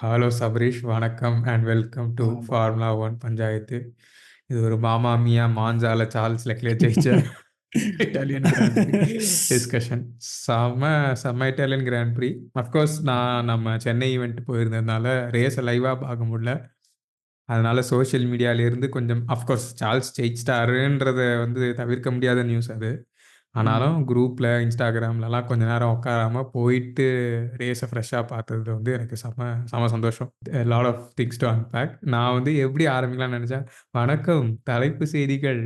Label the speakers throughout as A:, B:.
A: Hello Sabareesh, வணக்கம் and welcome to
B: ஆமா.
A: Formula one panchayat. இது ஒரு மாமா மியா மான்சால சார்ல்ஸ் லெக்லேர் ஜெயிச்ச இட்டாலியன் கிராண்ட் ப்ரீ டிஸ்கஷன். செம்ம செம்ம இட்டாலியன் கிராண்ட் ப்ரீ. அஃப்கோர்ஸ் நான் நம்ம சென்னை ஈவெண்ட் போயிருந்ததுனால ரேஸை லைவாக பார்க்க முடியல. அதனால சோஷியல் மீடியாவிலேருந்து கொஞ்சம் அஃப்கோர்ஸ் சார்ல்ஸ் ஜெயிச்சிட்டாருன்றத தவிர்க்க முடியாத நியூஸ் அது. ஆனாலும் குரூப்பில் இன்ஸ்டாகிராம்லலாம் கொஞ்ச நேரம் உட்காராம போயிட்டு ரேஸை ஃப்ரெஷ்ஷாக பார்த்தது எனக்கு செம செம சந்தோஷம். Lot of things to unpack. நான் எப்படி ஆரம்பிக்கலாம்னு நினச்சேன். வணக்கம், தலைப்பு செய்திகள்,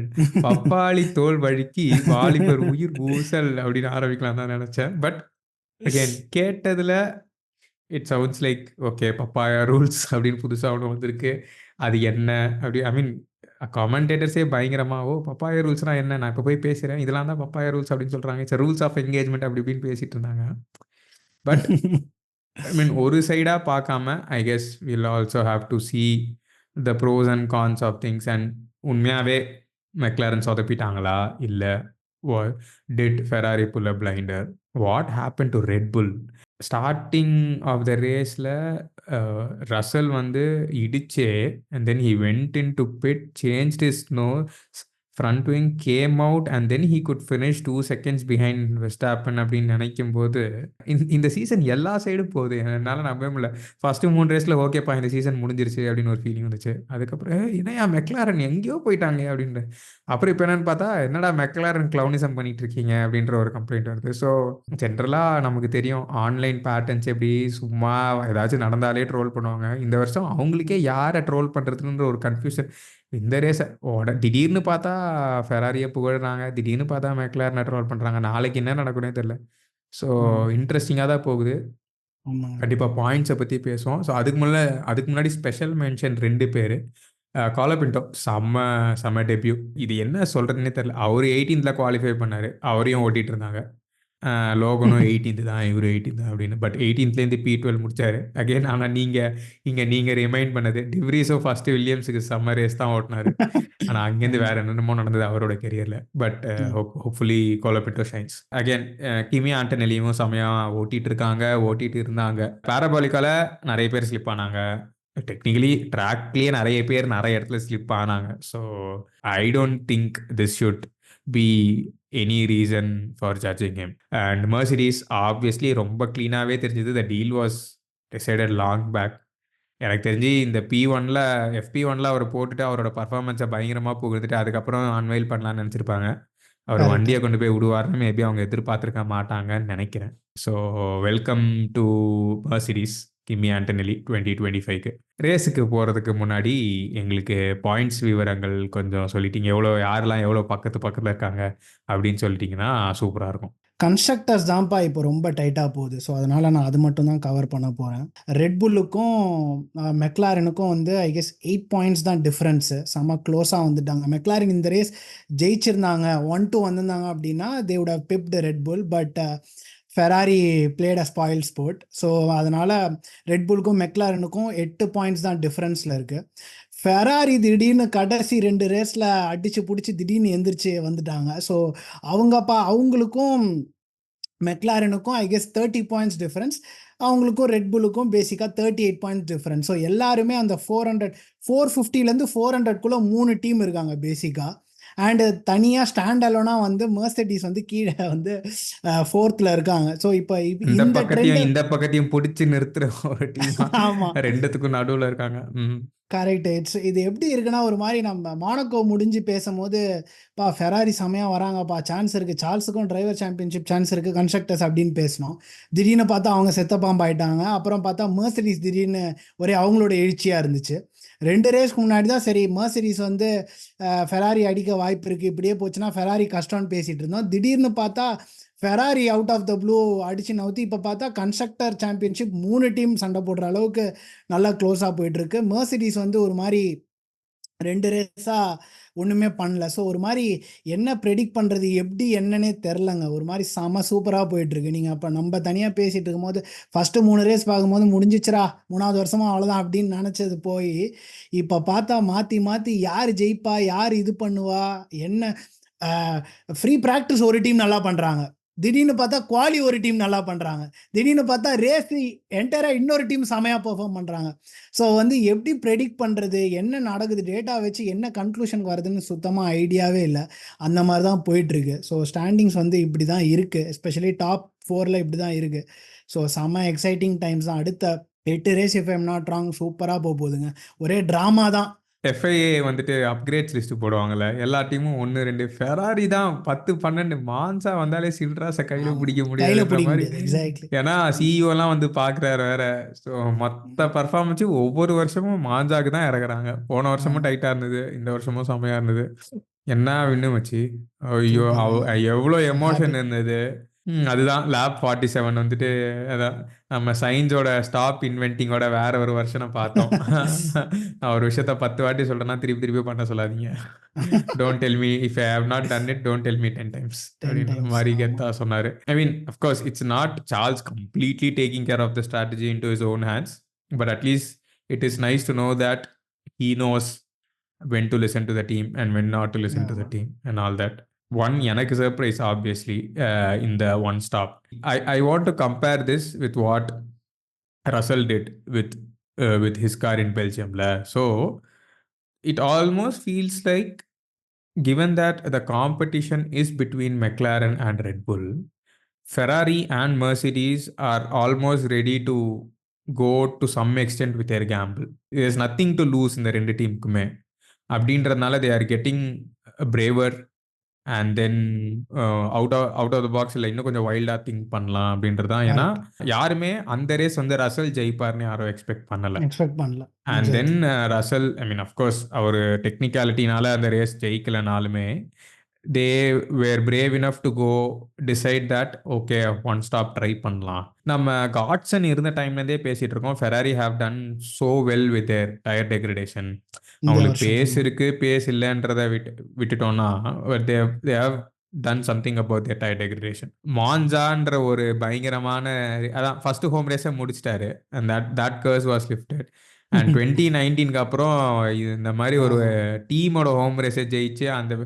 A: பப்பாளி தோல் வழுக்கி வாலிபர் உயிர் ஊசல் அப்படின்னு ஆரம்பிக்கலாம் தான் நினச்சேன். பட் அகெயின் கேட்டதில் it sounds like okay, papaya rules அப்படின்னு புதுசாக ஒன்று வந்திருக்கு. அது என்ன அப்படி ஐ மீன் கமெண்டேட்டர்ஸே பயங்கரமாக பப்பாயா ரூல்ஸ்னால் என்ன, நான் இப்போ போய் பேசுகிறேன், இதெல்லாம் தான் பப்பாயா ரூல்ஸ் அப்படின்னு சொல்கிறாங்க, இட்ஸ் ரூல்ஸ் ஆஃப் என்கேஜ்மெண்ட் அப்படி இப்படின்னு பேசிகிட்டு இருந்தாங்க. பட் ஐ மீன் ஒரு சைடாக பார்க்காம I guess will also have to see the pros and cons of things. And உண்மையாகவே மெக்லாரன் சொதப்பிட்டாங்களா, இல்லை did Ferrari pull a blinder, what happen to Red Bull? Starting of the ரேஸில் ரசல் இடிச்சே and then he went in to pit, changed his front wing, came out and then he could finish 2 seconds behind Verstappen அப்படின்னு நினைக்கும் போது இந்த season எல்லா சைடும் போகுது. என்னால் நம்பவே முடியல. ஃபஸ்ட்டு 3 ரேஸில் ஓகேப்பா இந்த சீசன் முடிஞ்சிருச்சு அப்படின்னு ஒரு ஃபீலிங் வந்துச்சு. அதுக்கப்புறம் என்னையா மெக்லாரன் எங்கேயோ போயிட்டாங்க அப்படின்ற. அப்புறம் இப்போ என்னன்னு பார்த்தா, என்னடா மெக்லாரன் கிளவுனிசம் பண்ணிட்டு இருக்கீங்க அப்படின்ற ஒரு கம்ப்ளைண்ட் வருது. ஸோ ஜென்ரலாக நமக்கு தெரியும் ஆன்லைன் பேட்டர்ன்ஸ் எப்படி சும்மா ஏதாச்சும் நடந்தாலே ட்ரோல் பண்ணுவாங்க. இந்த வருஷம் அவங்களுக்கே யாரை ட்ரோல் பண்ணுறதுன்ற ஒரு கன்ஃபியூஷன். இந்த ரேஸை திடீர்னு பார்த்தா ஃபெராரியை புகழ்றாங்க, திடீர்னு பார்த்தா மெக்லாரனை ட்ரோல் பண்ணுறாங்க. நாளைக்கு என்ன நடக்கும்னே தெரியல. ஸோ இன்ட்ரெஸ்டிங்காக தான் போகுது. கண்டிப்பாக பாயிண்ட்ஸை பற்றி பேசுவோம். ஸோ அதுக்கு முன்னாடி ஸ்பெஷல் மென்ஷன் 2 பேர். காலபின்டோ செம்ம செம்ம டெபியூ. இது என்ன சொல்கிறதுனே தெரில. அவர் 18th குவாலிஃபை பண்ணார், அவரையும் ஓட்டிகிட்டு இருந்தாங்க. லோகனும் 18th தான், இவர் 18th தான் அப்படின்னு. பட் 18th P12 முடிச்சாரு அகெயின். ஆனால் நீங்கள் ரிமைண்ட் பண்ணது, டிவ்ரீஸோ ஃபஸ்ட்டு வில்லியம்ஸுக்கு செம்ம ரேஸ் தான் ஓட்டினாரு. ஆனால் அங்கேருந்து வேற என்னென்னமோ நடந்தது அவரோட கெரியரில். But hopefully Colapinto shines again. Kimi ஆண்டனெலியும் செம்மையாக ஓட்டிட்டு இருந்தாங்க. பேரபாலிக்கால நிறைய பேர் ஸ்லிப் ஆனாங்க. டெக்னிக்கலி ட்ராக்லேயே நிறைய பேர் நிறைய இடத்துல ஸ்லிப் ஆனாங்க. So I don't think this should be any reason for judging him. And Mercedes obviously ரொம்ப க்ளீனாகவே தெரிஞ்சது, the deal was decided long back. எனக்கு தெரிஞ்சு இந்த FP1 அவர் போட்டுட்டு அவரோட பர்ஃபார்மன்ஸை பயங்கரமாக புகுந்துட்டு அதுக்கப்புறம் அன்வைல் பண்ணலான்னு நினச்சிருப்பாங்க. அவர் வண்டியை கொண்டு போய் விடுவார்னு மேபி அவங்க எதிர்பார்த்துருக்க மாட்டாங்கன்னு நினைக்கிறேன். So welcome to Mercedes Kimi Antonelli 2025க்கு. ரேஸுக்கு போகிறதுக்கு முன்னாடி எங்களுக்கு பாயிண்ட்ஸ் விவரங்கள் கொஞ்சம் சொல்லிட்டீங்க, யாரெல்லாம் எவ்வளோ பக்கத்தில் இருக்காங்க அப்படின்னு சொல்லிட்டீங்கன்னா சூப்பராக இருக்கும்.
B: கன்ஸ்ட்ரக்டர்ஸ் தான்ப்பா இப்போ ரொம்ப டைட்டாக போகுது. ஸோ அதனால் நான் அது மட்டும் தான் கவர் பண்ண போகிறேன். ரெட்புல்லுக்கும் மெக்லாரனுக்கும் ஐ கெஸ் 8 பாயிண்ட்ஸ் தான் டிஃப்ரென்ஸு. செம்ம க்ளோஸாக வந்துட்டாங்க. மெக்லாரன் இந்த ரேஸ் ஜெயிச்சிருந்தாங்க, 1-2 வந்திருந்தாங்க அப்படின்னா they would have pipped Red Bull. But Ferrari played a spoilsport. So அதனால் ரெட்புல்லுக்கும் மெக்லாரனுக்கும் 8 பாயிண்ட்ஸ் தான் டிஃப்ரென்ஸில் இருக்குது. ஃபெராரி திடீர்னு கடைசி 2 ரேஸில் அடித்து பிடிச்சி திடீர்னு எந்திரிச்சு வந்துட்டாங்க. ஸோ அவங்களுக்கும் மெக்லாரனுக்கும் ஐ கெஸ் 30 பாயிண்ட்ஸ் டிஃப்ரென்ஸ். அவங்களுக்கும் ரெட்புல்லுக்கும் பேசிக்காக 38 பாயிண்ட்ஸ் டிஃப்ரென்ஸ். ஸோ எல்லாருமே அந்த 450 400க்குள்ளே 3 டீம் இருக்காங்க பேசிக்காக. அண்டு தனியாக ஸ்டாண்ட் அலோனாக மெர்சிடிஸ் கீழே 4th இருக்காங்க. ஸோ இப்போ
A: இந்த பக்கத்தையும் பிடிச்சி நிறுத்துற ஒரு டீம்.
B: ஆமாம்,
A: ரெண்டுத்துக்கும் நடுவில் இருக்காங்க.
B: கரெக்ட். இது எப்படி இருக்குன்னா, ஒரு மாதிரி நம்ம மானக்கோ முடிஞ்சு பேசும்போது ஃபெராரி செமையாக வராங்கப்பா, சான்ஸ் இருக்குது, சார்ல்ஸுக்கும் டிரைவர் சாம்பியன்ஷிப் சான்ஸ் இருக்குது, கன்ஸ்ட்ரக்டர்ஸ் அப்படின்னு பேசினோம். திடீர்னு பார்த்தா அவங்க செத்தப்பாம்பு ஆயிட்டாங்க. அப்புறம் பார்த்தா மெர்சிடிஸ் திடீர்னு ஒரே அவங்களோட எழுச்சியாக இருந்துச்சு. 2 ரேஸ்க்கு முன்னாடி தான் சரி மெர்சிடிஸ் ஃபெராரி அடிக்க வாய்ப்பு இருக்குது, இப்படியே போச்சுன்னா ஃபெராரி கஷ்டம்னு பேசிகிட்டு இருந்தோம். திடீர்னு பார்த்தா Ferrari out of the blue அடிச்சு நவுத்தி இப்போ பார்த்தா கன்ஸ்ட்ரக்டர் சாம்பியன்ஷிப் 3 டீம் சண்டை போடுற அளவுக்கு நல்லா க்ளோஸாக போயிட்டுருக்கு. மெர்சிடிஸ் ஒரு மாதிரி 2 ரேஸாக ஒன்றுமே பண்ணல. ஸோ ஒரு மாதிரி என்ன ப்ரெடிக்ட் பண்ணுறது, எப்படி என்னன்னே தெரிலங்க. ஒரு மாதிரி செம சூப்பராக போயிட்டுருக்கு. நீங்கள் அப்போ நம்ம தனியாக பேசிகிட்டு இருக்கும்போது ஃபஸ்ட்டு 3 ரேஸ் பார்க்கும்போது முடிஞ்சிச்சுரா 3வது வருஷமாக அவ்வளோதான் அப்படின்னு நினச்சது போய் இப்போ பார்த்தா மாற்றி யார் ஜெயிப்பா, யார் இது பண்ணுவா, என்ன ஃப்ரீ ப்ராக்டிஸ் ஒரு டீம் நல்லா பண்ணுறாங்க. திடீர்னு பார்த்தா குவாலி ஒரு டீம் நல்லா பண்ணுறாங்க, திடீர்னு பார்த்தா ரேஸ் என்டையராக இன்னொரு டீம் செமையாக பெர்ஃபார்ம் பண்ணுறாங்க. ஸோ வந்து எப்படி ப்ரெடிக்ட் பண்ணுறது, என்ன நடக்குது, டேட்டா வச்சு என்ன கன்க்ளூஷனுக்கு வருதுன்னு சுத்தமாக ஐடியாவே இல்லை. அந்த மாதிரி தான் போயிட்டுருக்கு. ஸோ ஸ்டாண்டிங்ஸ் வந்து இப்படி தான் இருக்குது, எஸ்பெஷலி டாப் 4ல் இப்படி தான் இருக்குது. ஸோ செம்ம எக்ஸைட்டிங் டைம்ஸ் தான். அடுத்த 8 race if I'm not wrong சூப்பராக போகுதுங்க. ஒரே ட்ராமா தான்.
A: FIA வந்துட்டு அப்கிரேட்ஸ் லிஸ்ட் போடுவாங்கல்ல, எல்லா டீமும் 1, 2. ஃபெராரி தான் 10, 12. மான்சா வந்தாலே சில்ட்ராஸை கையில்
B: ஆமாம்,
A: பிடிக்க
B: கையில்
A: முடியாதுன்ற
B: பிடிக்க
A: மாதிரி.
B: முடியாது. எக்ஸாக்ட்லி.
A: ஏன்னா சிஇஓலாம் வந்து பார்க்குறாரு வேற. ஸோ மொத்த பர்ஃபார்மன்ஸும் ஒவ்வொரு வருஷமும் மான்சாக்கு தான் இறக்குறாங்க. போன வருஷமும்
B: ஆமாம்,
A: டைட்டாக இருந்தது, இந்த வருஷமும் செம்மையாக இருந்தது. என்ன வின்னு மச்சி. ஐயோ
B: சூப்பர்.
A: எவ்வளோ
B: ஸோ ஹாப்பி.
A: எமோஷன் இருந்தது. அதுதான் லேப் 47 வந்துட்டு அதான் நம்ம சயின்ஸோட ஸ்டாப் இன்வென்டிங்கோட வேற ஒரு வருஷனை பார்த்தோம். நான் ஒரு விஷயத்த 10 வாட்டி சொல்றேன்னா திருப்பி திருப்பி பண்ண சொல்லாதீங்க. Don't tell me if I have not done it, don't tell me 10 times
B: 10
A: அப்படின்ற
B: டைம்ஸ்.
A: மாதிரி
B: ஆமாம்,
A: கெத்தா சொன்னாரு. I mean of course it's not Charles completely taking care of the strategy in to his own hands, but at least it is nice to know that he knows when to listen to the team and when not to listen to the
B: ஆமாம்.
A: team and all that. One எனக்கு surprise obviously in the one stop. I want to compare this with what Russell did with his car in Belgium. So it almost feels like, given that the competition is between McLaren and Red Bull, Ferrari and Mercedes are almost ready to go to some extent with their gamble. There's nothing to lose in the ரெண்டு டீமுக்குமே. அப்படின்றதுனால they are getting braver and then out of the box இல்லை இன்னும் கொஞ்சம் வைல்டாக think பண்ணலாம் அப்படின்றது தான். ஏன்னா
B: கரெக்ட்.
A: யாருமே அந்த ரேஸ் வந்து ரசல் ஜெயிப்பார்னு யாரும் எக்ஸ்பெக்ட் பண்ணலை.
B: எக்ஸ்பெக்ட் பண்ணல.
A: And then
B: exactly.
A: Russell, I mean of course அவர் டெக்னிக்காலிட்டினால அந்த ரேஸ் ஜெயிக்கலனாலுமே they were brave enough to go decide that okay one stop try பண்ணலாம். நம்ம காட்சன் இருந்த டைம்லேருந்தே பேசிகிட்டு இருக்கோம், Ferrari have done so well with their tyre degradation.
B: இந்த
A: அவங்களுக்கு
B: வருஷம்.
A: பேஸ் இருக்கு, பேஸ் இல்லைன்றதை விட்டுட்டோம்னா they have done something about their tyre degradation. மான்சான்ற ஒரு பயங்கரமான அதான் ஃபர்ஸ்ட் ஹோம் ரேஸை முடிச்சிட்டாரு. And that கர்ஸ் was lifted. And 2019க்கு அப்புறம் இந்த மாதிரி ஒரு டீமோட ஹோம் ரேஸை ஜெயிச்சு அந்த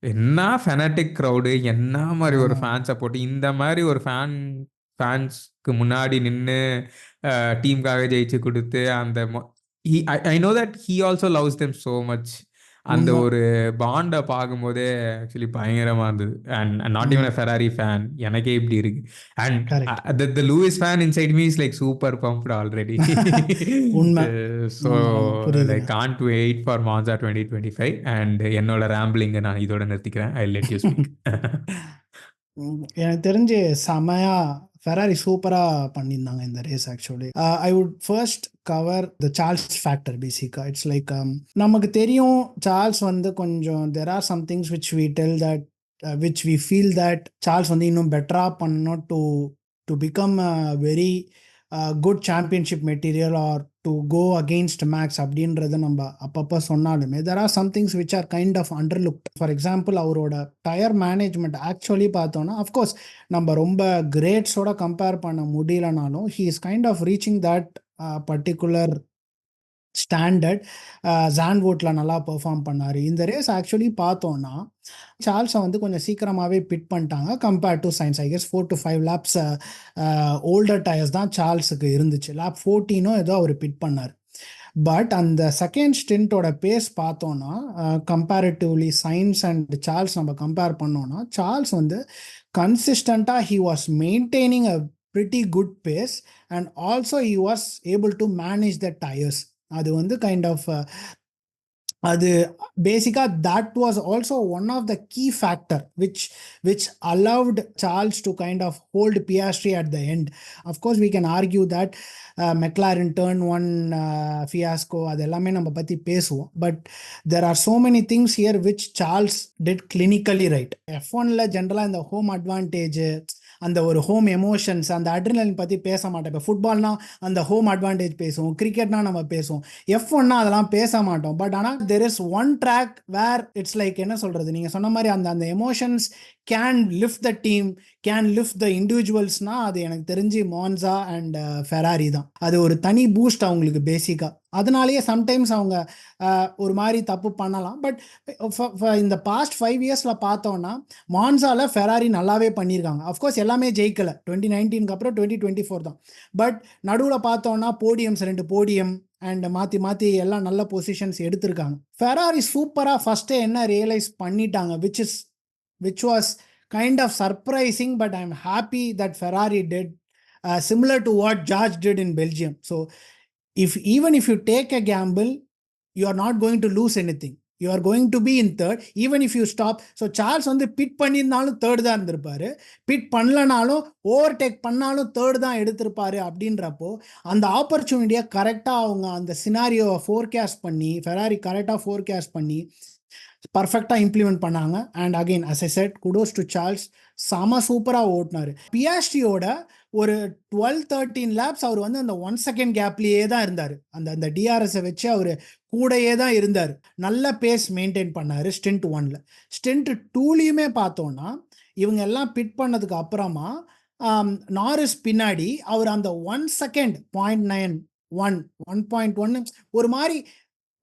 A: என்ன ஃபெனாட்டிக் க்ரௌடு, என்ன மாதிரி ஒரு ஃபேன் சப்போர்ட், இந்த மாதிரி ஒரு ஃபேன்ஸ்க்கு முன்னாடி நின்று டீமுக்காக ஜெயிச்சு கொடுத்து அந்த I know that he also loves them so much. அந்த ஒரு பாண்டை பார்க்கும்போதே ஆக்சுவலி பயங்கரமா இருந்தது. And not even a Ferrari fan, எனக்கே இப்படி இருக்கு. And the Lewis fan inside me is like super pumped already.
B: உண்மை.
A: So like can't wait for Monza 2025. And என்னோட ரேம்பிளிங்கை நான் இதோட நிறுத்திக்கிறேன். I let you speak.
B: எனக்கு தெரிஞ்சு செமையா ஃபெராரி சூப்பராக பண்ணியிருந்தாங்க இந்த race. Actually I would first cover the Charles factor. பேசிக்காக இட்ஸ் லைக் நமக்கு தெரியும் சார்ல்ஸ் வந்து கொஞ்சம் there are some things which we tell that which we feel that Charles வந்து இன்னும் பெட்டராக பண்ணணும் to become very good championship material or to go against Max அப்படின்றத நம்ம அப்பப்போ சொன்னாலுமே there are some things which are kind of underlooked. For example அவரோட tyre management actually பார்த்தோன்னா அஃப்கோர்ஸ் நம்ம ரொம்ப கிரேட்ஸோட கம்பேர் பண்ண முடியலனாலும் he is kind of reaching that particular standard. ஜான்வோட்டில் நல்லா பெர்ஃபார்ம் பண்ணார். இந்த ரேஸ் ஆக்சுவலி பார்த்தோன்னா சார்ல்ஸை வந்து கொஞ்சம் சீக்கிரமாகவே பிட் பண்ணிட்டாங்க compared to Sainz. I guess 4 to 5 laps older tyres தான் சார்ல்ஸுக்கு இருந்துச்சு. லேப் 14 ஏதோ அவர் பிட் பண்ணார். பட் அந்த செகண்ட் ஸ்டின்ட்டோட பேஸ் பார்த்தோன்னா கம்பேரிட்டிவ்லி சைன்ஸ் அண்ட் சார்ல்ஸ் நம்ம கம்பேர் பண்ணோன்னா சார்ல்ஸ் வந்து கன்சிஸ்டண்ட்டாக he was maintaining a pretty good pace and also he was able to manage the tires. அது வந்து கைண்ட் ஆஃப் அது பேசிக்காக that was also one of the key factor which allowed Charles to kind of hold Piastri at the end. Of course we can argue that McLaren turn 1 fiasco அது எல்லாமே நம்ம பற்றி பேசுவோம். But there are so many things here which Charles did clinically right. F1ல ஜென்ரலாக இந்த home advantage, அந்த ஒரு home emotions, அந்த அட்ரினலின் பற்றி பேச மாட்டோம். இப்போ ஃபுட்பால்னா அந்த ஹோம் அட்வான்டேஜ் பேசுவோம், கிரிக்கெட்னா நம்ம பேசுவோம், F1னா அதெல்லாம் பேச மாட்டோம். பட் ஆனால் there is one track where it's like என்ன சொல்கிறது, நீங்கள் சொன்ன மாதிரி அந்த emotions can lift the team, can lift the இண்டிவிஜுவல்ஸ்னா அது எனக்கு தெரிஞ்சு மான்சா அண்ட் ஃபெராரி தான். அது ஒரு தனி பூஸ்ட் அவங்களுக்கு பேசிக்காக. அதனாலேயே சம்டைம்ஸ் அவங்க ஒரு மாதிரி தப்பு பண்ணலாம். பட் இந்த பாஸ்ட் 5 இயர்ஸில் பார்த்தோன்னா மான்சாவில் ஃபெராரி நல்லாவே பண்ணியிருக்காங்க. அஃப்கோர்ஸ் எல்லாமே ஜெயிக்கலை, 2019 அப்புறம் 2024 தான். பட் நடுவில் பார்த்தோன்னா போடியம்ஸ் 2 போடியம் அண்ட் மாற்றி எல்லாம் நல்ல பொசிஷன்ஸ் எடுத்திருக்காங்க. ஃபெராரி சூப்பராக ஃபஸ்ட்டே என்ன ரியலைஸ் பண்ணிட்டாங்க, which was kind of surprising, but I'm happy that Ferrari did similar to what George did in Belgium. So even if you take a gamble, you are not going to lose anything. You are going to be in third even if you stop. So Charles வந்து pit பண்ணியிருந்தாலும் third தான் இருந்திருப்பாரு, pit பண்ணலனாலும் overtake பண்ணாலும் third தான் எடுத்திருப்பாரு. அப்படின்றப்போ அந்த ஆப்பர்ச்சுனிட்டியை கரெக்டாக அவங்க அந்த சினாரியோவை ஃபோர்காஸ்ட் பண்ணி, ஃபெராரி கரெக்டாக ஃபோர்காஸ்ட் பண்ணி பர்ஃபெக்டாக இம்ப்ளிமெண்ட் பண்ணாங்க. And again as I said, kudos to Charles, செம சூப்பராக ஓட்டினார். பியாஸ்ட்ரியோட ஒரு 12-13 லேப்ஸ் அவர் வந்து அந்த 1 செகண்ட் கேப்லேயே தான் இருந்தார். அந்த டிஆர்எஸை வச்சு அவர் கூடையே தான் இருந்தார். நல்ல பேஸ் மெயின்டைன் பண்ணார் ஸ்டென்ட் 1ல். ஸ்டென்ட் 2லையுமே பார்த்தோன்னா இவங்க எல்லாம் பிட் பண்ணதுக்கு அப்புறமா நாரிஸ் பின்னாடி அவர் அந்த 1 செகண்ட் 0.9 1.1 ஒரு மாதிரி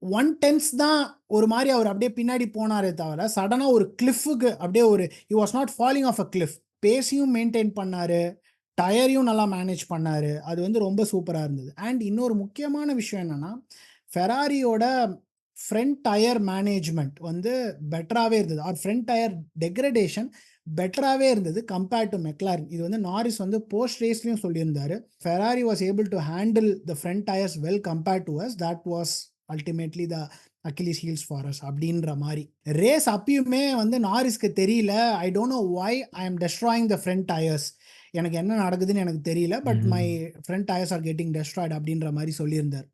B: 1/10 தான் ஒரு மாதிரி அவர் அப்படியே பின்னாடி போனாரே தவிர சடனாக ஒரு கிளிஃபுக்கு அப்படியே he was not falling off a cliff. பேஸையும் மெயின்டைன் பண்ணார், டயரையும் நல்லா மேனேஜ் பண்ணார். அது வந்து ரொம்ப சூப்பராக இருந்தது. அண்ட் இன்னொரு முக்கியமான விஷயம் என்னென்னா, ஃபெராரியோட ஃப்ரண்ட் டயர் மேனேஜ்மெண்ட் வந்து பெட்டராகவே இருந்தது. ஆர் ஃப்ரண்ட் டயர் டெக்ரடேஷன் பெட்டராகவே இருந்தது கம்பேர்ட் டு மெக்லாரன். இது வந்து நாரிஸ் வந்து போஸ்ட் ரேஸ்லையும் சொல்லியிருந்தார். Ferrari was able to handle the front tyres well compared to us. That was ultimately the Achilles heels for us அப்படின்ற மாதிரி. ரேஸ் அப்பயுமே வந்து நாரிஸ்க்கு தெரியல, I don't know why I am destroying the front tyres, எனக்கு என்ன நடக்குதுன்னு எனக்கு தெரியல, but my front tyres are getting destroyed அப்படின்ற மாதிரி சொல்லியிருந்தார்.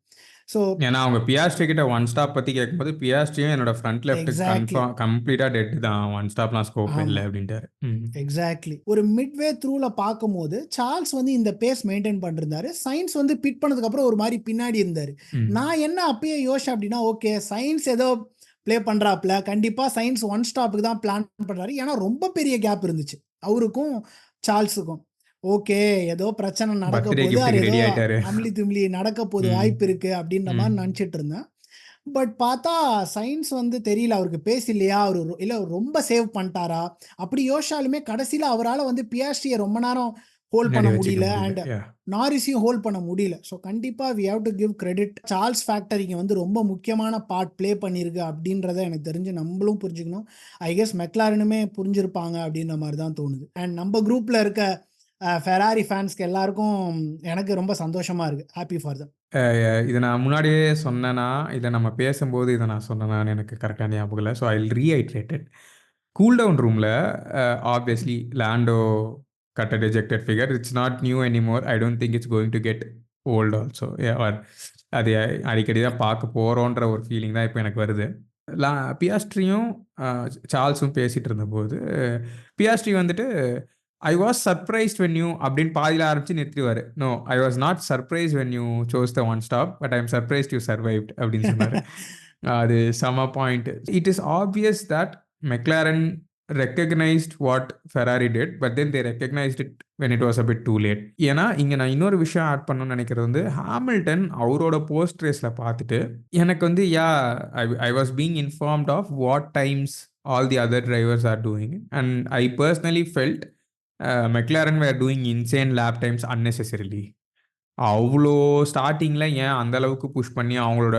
B: ஸோ
A: ஏன்னா அவங்க பியாஸ்ட்ரி கிட்ட 1 ஸ்டாப் பற்றி கேட்கும்போது பியாஸ்ட்ரியும் என்னோட ஃப்ரண்ட் லெஃப்ட் கம்ப்ளீட்டாக டெட் தான், 1 ஸ்டாப்லாம் ஸ்கோப் இல்லை அப்படின்ட்டாரு.
B: எக்ஸாக்ட்லி. ஒரு மிட்வே த்ரூவில் பார்க்கும்போது சார்ல்ஸ் வந்து இந்த பேஸ் மெயின்டைன் பண்ணிருந்தாரு. சயின்ஸ் வந்து பிட் பண்ணதுக்கப்புறம் ஒரு மாதிரி பின்னாடி இருந்தார். நான் என்ன அப்பயே யோசிச்சேன் அப்படின்னா, ஓகே சயின்ஸ் ஏதோ ப்ளே பண்ணுறாப்புல, கண்டிப்பாக சயின்ஸ் 1 ஸ்டாப்புக்கு தான் பிளான் பண்ணுறாரு. ஏன்னா ரொம்ப பெரிய கேப் இருந்துச்சு அவருக்கும் சார்ல்ஸுக்கும். ஓகே ஏதோ பிரச்சனை நடக்க போகுது, அது ஏதோ அம்லி தும்லி நடக்க போகுது, வாய்ப்பு இருக்கு அப்படின்ற மாதிரி நினச்சிட்டு இருந்தேன். பட் பார்த்தா சயின்ஸ் வந்து தெரியல, அவருக்கு பேஸ் இல்லையா, அவர் இல்லை ரொம்ப சேவ் பண்ணிட்டாரா அப்படி யோசிச்சாலுமே கடைசியில் அவரால் வந்து பியாஸ்ட்ரியை ரொம்ப நேரம் ஹோல்ட் பண்ண முடியல அண்ட் நாரிஸையும் ஹோல்ட் பண்ண முடியல. ஸோ கண்டிப்பாக we have to give credit. Charles factor இங்கே வந்து ரொம்ப முக்கியமான பார்ட் ப்ளே பண்ணியிருக்கு அப்படின்றத எனக்கு தெரிஞ்சு நம்மளும் புரிஞ்சுக்கணும். ஐ கெஸ் மெக்லாரனுமே புரிஞ்சிருப்பாங்க அப்படின்ற மாதிரி தான் தோணுது. அண்ட் நம்ம குரூப்பில் இருக்க ஃபெராரி ஃபேன்ஸ்க்கு எல்லாருக்கும் எனக்கு ரொம்ப சந்தோஷமாக இருக்குது. Happy for them.
A: இதை நான் முன்னாடியே சொன்னேன்னா, இதை நம்ம பேசும்போது இதை நான் சொன்னேன்னு எனக்கு கரெக்டாக ஞாபகம் இல்லை. So I rehydrated. Cool down ரூமில் obviously Lando cut a rejected figure. It's not new anymore. I don't think it's going to get old also. அது அடிக்கடி தான் பார்க்க போகிறோன்ற ஒரு ஃபீலிங் தான் இப்போ எனக்கு வருது. பியாஸ்ட்ரியும் சார்ல்ஸும் பேசிகிட்டு இருந்தபோது பியாஸ்ட்ரி வந்துட்டு I was surprised when you அப்படின்னு பாதியில் ஆரம்பிச்சு நிறுத்திடுவார். No, I was not surprise when you chose the 1 stop, but I am surprised you survived அப்படின்னு சொன்னார். அது செம point. It is obvious that McLaren recognized what Ferrari did, but then they recognized it when it was a bit too late. ஏன்னா இங்கே நான் இன்னொரு விஷயம் add பண்ணணும்னு நினைக்கிறது வந்து, ஹாமில்டன் அவரோட போஸ்ட் ரேஸில் பார்த்துட்டு எனக்கு வந்து I was being informed of what times all the other drivers are doing and I personally felt McLaren were doing insane lap times unnecessarily. அவ்வளோ ஸ்டார்டிங்கில் ஏன் அந்த அளவுக்கு புஷ் பண்ணி அவங்களோட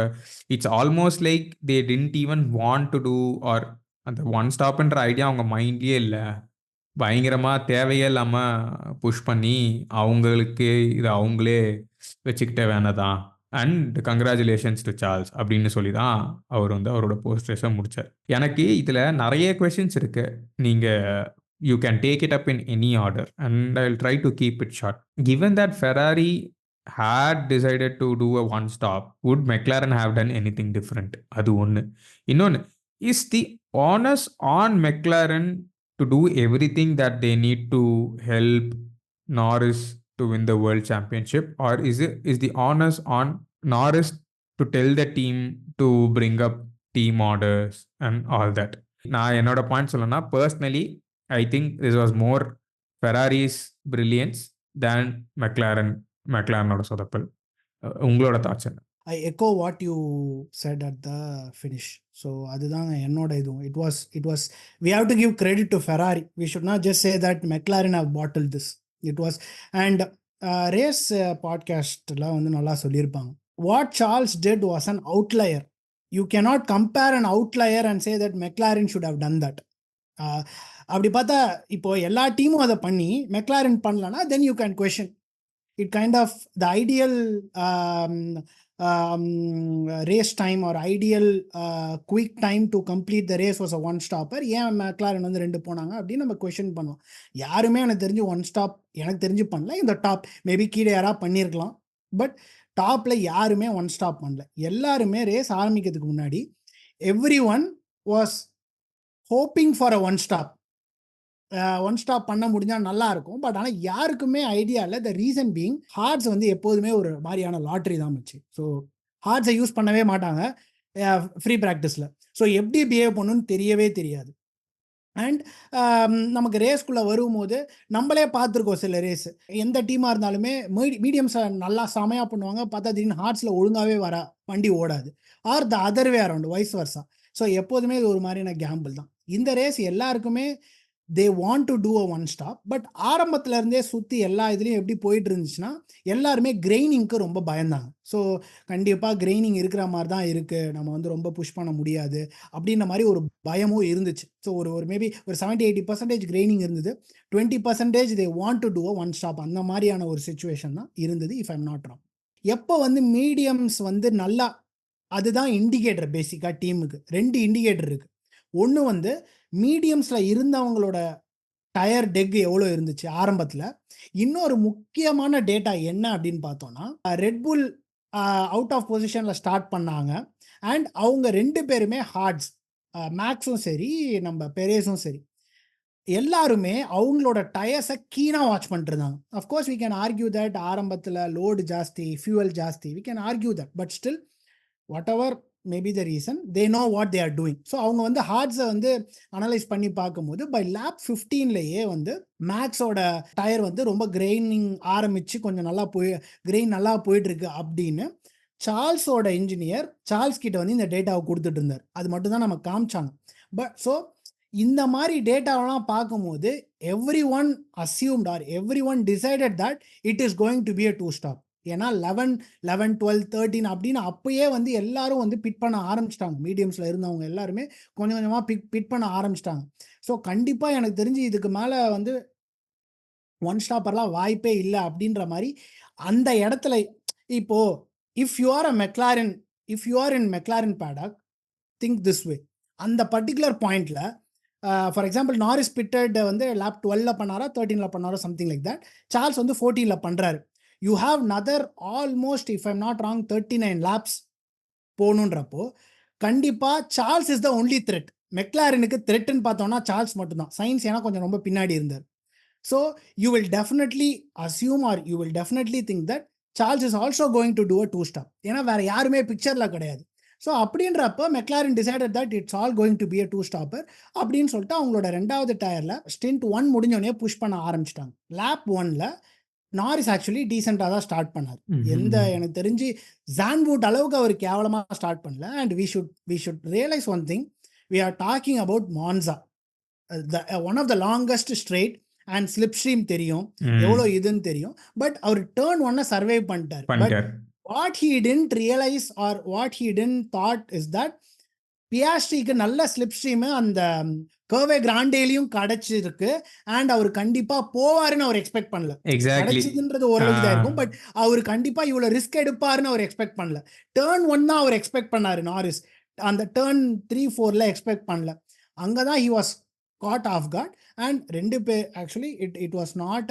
A: it's almost like they didn't even want to do, or அந்த 1 ஸ்டாப்ன்ற idea அவங்க மைண்ட்லேயே இல்லை. பயங்கரமாக தேவையே இல்லாமல் புஷ் பண்ணி அவங்களுக்கு இதை அவங்களே வச்சுக்கிட்ட வேணாதான். அண்ட் கங்க்ராச்சுலேஷன்ஸ் டு சார்ல்ஸ் அப்படின்னு சொல்லி தான் அவர் வந்து அவரோட போஸ்ட் ரேஸை முடித்தார். எனக்கு இதில் நிறைய கொஷின்ஸ் இருக்குது. நீங்கள் you can take it up in any order and I'll try to keep it short. Given that Ferrari had decided to do a 1 stop, would McLaren have done anything different? Adu one. Innone, is the onus on McLaren to do everything that they need to help Norris to win the world championship, or is the onus on Norris to tell the team to bring up team orders and all that? நான் என்னோட point சொல்லணும்னா, personally I think this was more Ferrari's brilliance than McLarenோட சொதப்பல். உங்களோட thoughts என்ன?
B: I echo what you said at the finish. So அதுதாங்க என்னோட இதுவும். It was we have to give credit to Ferrari. We should not just say that McLaren have bottle this. It was and race பாட்காஸ்டில் வந்து நல்லா சொல்லியிருப்பாங்க. What Charles did was an outlier. You cannot compare an outlier and say that McLaren should have done that. அப்படி பார்த்தா இப்போ எல்லா டீமும் அதை பண்ணி மெக்லாரன் பண்ணலன்னா then you can question it kind of the ideal race time or ideal quick time to complete the race was a one stopper. ஏன் McLaren வந்து 2 போனாங்க அப்படின்னு நம்ம கொஷின் பண்ணுவோம். யாருமே எனக்கு தெரிஞ்சு ஒன் ஸ்டாப் எனக்கு தெரிஞ்சு பண்ணல. இந்த டாப் மேபி கீழே யாராவது பண்ணியிருக்கலாம், பட் டாப்ல யாருமே ஒன் ஸ்டாப் பண்ணல. எல்லாருமே ரேஸ் ஆரம்பிக்கிறதுக்கு முன்னாடி every one was hoping for a one stop. One stop பண்ண முடிஞ்சால் நல்லா இருக்கும், பட் ஆனால் யாருக்குமே ஐடியா இல்லை. த ரீசன் பீங் ஹார்ட்ஸ் வந்து எப்போதுமே ஒரு மாதிரியான லாட்ரி தான் வச்சு. ஸோ ஹார்ட்ஸை யூஸ் பண்ணவே மாட்டாங்க ஃப்ரீ ப்ராக்டிஸில். ஸோ எப்படி பிஹேவ் பண்ணணும்னு தெரியவே தெரியாது. அண்ட் நமக்கு ரேஸ்குள்ளே வரும்போது நம்மளே பார்த்துருக்கோம் சில ரேஸ். எந்த டீமாக இருந்தாலுமே மீடியம்ஸை நல்லா செமையாக பண்ணுவாங்க, பார்த்தா திடீர்னு ஹார்ட்ஸில் ஒழுங்காகவே வண்டி ஓடாது. R the other way around, wise வர்ஸா. So எப்போதுமே இது ஒரு மாதிரியான கேம்பிள் தான். இந்த ரேஸ் எல்லாருக்குமே they want to do a one stop, but ஆரம்பத்துல இருந்தே சுற்றி எல்லா இதுலேயும் எப்படி போயிட்டு இருந்துச்சுன்னா எல்லாருமே கிரெயினிங்க்கு ரொம்ப பயந்தாங்க. ஸோ கண்டிப்பாக கிரெயினிங் இருக்கிற மாதிரி தான் இருக்குது, நம்ம வந்து ரொம்ப புஷ் பண்ண முடியாது அப்படின்ற மாதிரி ஒரு பயமும் இருந்துச்சு. ஸோ ஒரு மேபி ஒரு 70-80% கிரெயினிங் இருந்தது, 20% they want to do a one stop. அந்த மாதிரியான ஒரு சுச்சுவேஷன் தான் இருந்தது, இஃப் ஐம் நாட் ராங். எப்போ வந்து மீடியம்ஸ் வந்து நல்லா, அதுதான் இண்டிகேட்டர் பேசிக்காக டீமுக்கு. 2 இண்டிகேட்டர் இருக்குது. ஒன்று வந்து மீடியம்ஸில் இருந்தவங்களோட டயர் டெக் எவ்வளோ இருந்துச்சு ஆரம்பத்தில். இன்னொரு முக்கியமான டேட்டா என்ன அப்படின்னு பார்த்தோன்னா, ரெட்புல் அவுட் ஆஃப் பொசிஷனில் ஸ்டார்ட் பண்ணாங்க. அண்ட் அவங்க 2 பேருமே ஹார்ட்ஸ், மேக்ஸும் சரி நம்ம பெரேஸும் சரி, எல்லாருமே அவங்களோட டயர்ஸை கீனாக வாட்ச் பண்ணிட்டு இருந்தாங்க. Of course we can argue that ஆரம்பத்தில் லோடு ஜாஸ்தி, ஃபியூவல் ஜாஸ்தி, we can argue that, but still whatever maybe the reason, they know what they are doing. So அவங்க வந்து ஹார்ட்ஸை வந்து அனலைஸ் பண்ணி பார்க்கும்போது பை லேப் 15லேயே வந்து மேக்ஸோட டயர் வந்து ரொம்ப கிரெயினிங் ஆரம்பித்து கொஞ்சம் நல்லா கிரெயின் நல்லா போயிட்டுருக்கு அப்படின்னு சார்ல்ஸோட இன்ஜினியர் சார்ல்ஸ் கிட்ட வந்து இந்த டேட்டாவை கொடுத்துட்டு இருந்தார். அது மட்டும் தான் நம்ம காமிச்சாங்க. பட் ஸோ இந்த மாதிரி டேட்டாவெல்லாம் பார்க்கும்போது everyone assumed or everyone decided that it is going to be a 2 stop. ஏன்னா 11, 12, 13 அப்படின்னு அப்பயே வந்து எல்லாரும் வந்து பிட் பண்ண ஆரம்பிச்சிட்டாங்க. மீடியம்ஸில் இருந்தவங்க எல்லாருமே கொஞ்சம் கொஞ்சமாக பிட் பண்ண ஆரம்பிச்சிட்டாங்க. ஸோ கண்டிப்பாக எனக்கு தெரிஞ்சு இதுக்கு மேலே வந்து ஒன் ஸ்டாப்பர்லாம் வாய்ப்பே இல்லை அப்படின்ற மாதிரி அந்த இடத்துல. இப்போது if you are in McLaren paddock, think this way. அந்த பர்டிகுலர் பாயிண்டில் ஃபார் எக்ஸாம்பிள் நாரிஸ் பிட்டட் வந்து லேப் 12ல் பண்ணாரா 13ல் பண்ணாரோ சம்திங் லைக் தட். சார்ல்ஸ் வந்து 14ல் பண்ணுறாரு. You have another almost if I'm not wrong 39 laps போகணுன்றப்போ கண்டிப்பாக Charles is the only threat. மெக்லாரனுக்கு த்ரெட்டுன்னு பார்த்தோம்னா சார்ல்ஸ் மட்டும்தான். சயின்ஸ் ஏன்னா கொஞ்சம் ரொம்ப பின்னாடி இருந்தார். So you will definitely assume or you will definitely think that Charles is also going to do a 2 stop. ஏன்னா வேறு யாருமே பிக்சரில் கிடையாது. ஸோ அப்படின்றப்போ McLaren decided that it's all going to be a 2 stopper அப்படின்னு சொல்லிட்டு அவங்களோட 2வது டயரில் ஸ்டிண்ட் 1 முடிஞ்சோடனே புஷ் பண்ண ஆரம்பிச்சிட்டாங்க. லேப் 1ல் நாரிஸ் ஆக்சுவலி டீசெண்டாக தான் ஸ்டார்ட் பண்ணார். எனக்கு தெரிஞ்சு ஜான்பூட் அளவுக்கு அவர் கேவலமாக ஸ்டார்ட் பண்ணல. And we should realise one thing, we are talking about Monza, one of the longest straight and slipstream தெரியும், எவ்வளோ இதுன்னு தெரியும். பட் அவர் டேர்ன் 1 சர்வை பண்ணிட்டார். But what he didn't realise or what he didn't thought is that பியாஸ்ட்ரிக்கு நல்ல slip stream அந்த கர்வே கிராண்டேலையும் கிடைச்சிருக்கு. And அவர் கண்டிப்பா போவாருன்னு அவர் எக்ஸ்பெக்ட் பண்ணல. கிடைச்சதுன்றது ஓரளவுக்கு தான் இருக்கும், பட் அவர் கண்டிப்பா இவ்வளவு ரிஸ்க் எடுப்பாருன்னு அவர் எக்ஸ்பெக்ட் பண்ணல. டேர்ன் 1 தான் அவர் எக்ஸ்பெக்ட் பண்ணாரு நாரிஸ், அந்த டேர்ன் 3-4ல எக்ஸ்பெக்ட் பண்ணல. அங்கதான் he was caught off guard. And 2 பேர் ஆக்சுவலி இட் வாஸ் நாட்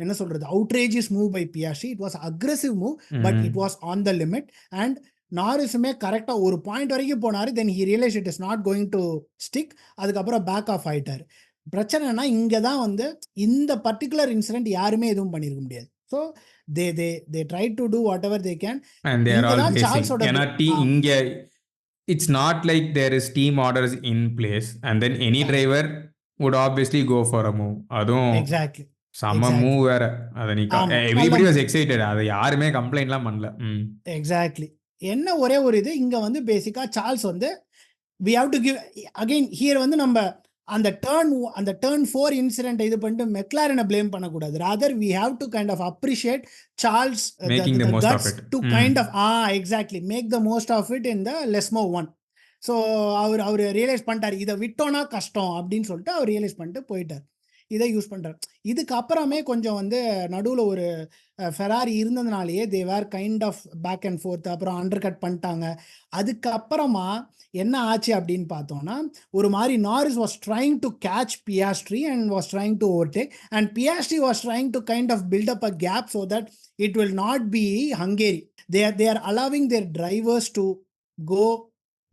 B: என்ன சொல்றது outrageous move by Piastri, it was aggressive move, but it was on the limit. And நாரிஸுமே கரெக்டாக ஒரு பாயிண்ட் வரைக்கும் போனார். Then he realise it is not going to stick. அதுக்கப்புறம் back off ஆகிட்டார். பிரச்சனைனா இங்கே தான் வந்து இந்த பர்டிகுலர் இன்சிடென்ட் யாருமே எதுவும் பண்ணியிருக்க முடியாது. So they try to do whatever they can.
A: And they are all guessing. It's not like there is team orders in place and then any driver would obviously go for a move. அதுவும்
B: exactly
A: செம்ம move
B: exactly
A: வேற. அதை நீ
B: ஆமா நல்ல
A: everybody was
B: move
A: excited. அதை யாருமே கம்ப்ளைண்ட்லாம் பண்ணல.
B: எக்ஸாக்ட்லி. என்ன ஒரே ஒரு இது இங்க வந்து பேசிக்கா சார்ல்ஸ் வந்து we have to give again here வந்து நம்ம அந்த டர்ன் 4 இன்சிடென்ட் இது பண்ணிட்டு மெக்லாரனை ப்ளேம் பண்ணக்கூடாது. Rather we have to kind of appreciate Charles
A: Making the
B: the
A: most of
B: guts
A: it.
B: to kind of exactly make the most of it in the Lesmo 1. So அவர் realise பண்ணிட்டார் இதை விட்டோன்னா கஷ்டம் அப்படின்னு சொல்லிட்டு அவர் realise பண்ணிட்டு போயிட்டார். இதை யூஸ் பண்ணுறார். இதுக்கப்புறமே கொஞ்சம் வந்து நடுவில் ஒரு ஃபெராரி இருந்ததுனாலேயே they were kind of back and forth, அப்புறம் அண்டர் கட் பண்ணிட்டாங்க. அதுக்கப்புறமா என்ன ஆச்சு அப்படின்னு பார்த்தோம்னா ஒரு மாதிரி Norris was trying to catch Piastri and was trying to overtake and Piastri was trying to kind of build up a gap so that it will not be Hungary. they are allowing their drivers to go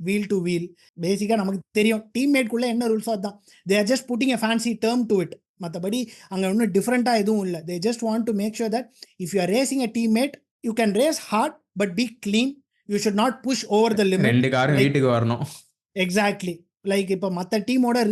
B: wheel to wheel. பேசிக்காக நமக்கு தெரியும் டீம்மேட்குள்ளே என்ன ரூல்ஸோ அதுதான். they are just putting a fancy term to it. மற்றபடி அங்கே ஒன்றும் டிஃப்ரெண்ட்டாக எதுவும் இல்லை. they just want to make sure that if you are racing a teammate you can race hard but be clean. you should not push over the limit.
A: ரெண்டு காரும் வீட்டுக்கு வரணும்.
B: எக்ஸாக்ட்லி. லைக் இப்போ மற்ற டீமோட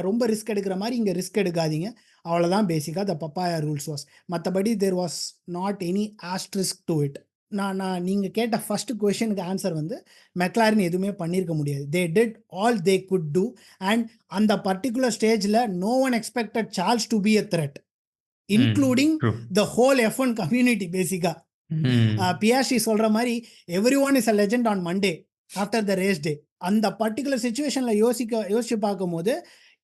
B: ரொம்ப ரிஸ்க் எடுக்கிற மாதிரி இங்கே ரிஸ்க் எடுக்காதீங்க. அவ்வளோதான் பேசிக்காக த பப்பாயா ரூல்ஸ் வாஸ். மற்றபடி there was not any asterisk to it. நான் நீங்கள் கேட்ட ஃபர்ஸ்ட் கொஷனுக்கு ஆன்சர் வந்து மெக்லாரன் எதுவுமே பண்ணியிருக்க முடியாது. They did all they could do and அந்த பர்டிகுலர் ஸ்டேஜில் no one expected Charles to be a threat including the whole F1 community. பேசிக்காக பியாஸ்ட்ரி சொல்கிற மாதிரி everyone is a legend on Monday after the race day. அந்த particular சுச்சுவேஷனில் யோசிச்சு பார்க்கும்போது